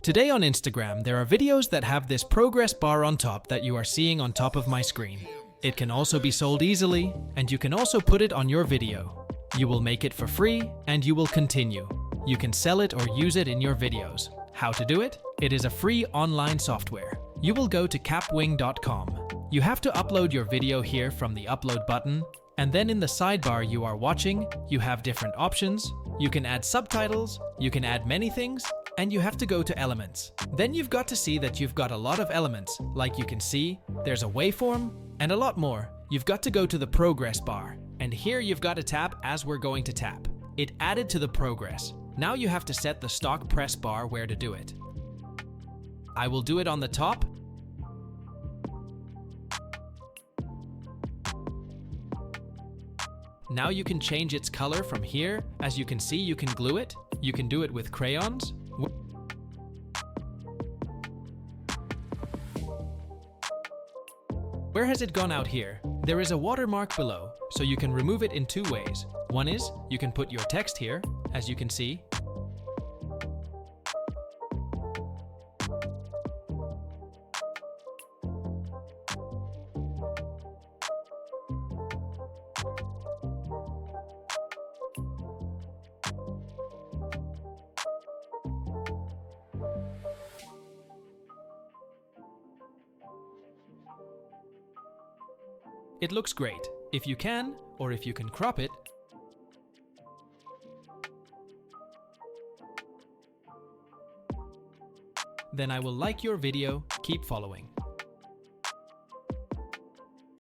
Today on Instagram, there are videos that have this progress bar on top that you are seeing on top of my screen. It can also be sold easily, and you can also put it on your video. You will make it for free, and you will continue. You can sell it or use it in your videos. How to do it? It is a free online software. You will go to capwing.com. You have to upload your video here from the upload button, and then in the sidebar you are watching, you have different options. You can add subtitles, you can add many things, and you have to go to elements. Then you've got to see that you've got a lot of elements. Like you can see, there's a waveform and a lot more. You've got to go to the progress bar, and here you've got to tap as we're going to tap. It added to the progress. Now you have to set the stock press bar where to do it. I will do it on the top. Now you can change its color from here. As you can see, you can glue it. You can do it with crayons. Where has it gone out here? There is a watermark below, so you can remove it in two ways. One is, you can put your text here, as you can see. It looks great. If you can, or if you can crop it, then I will like your video. Keep following.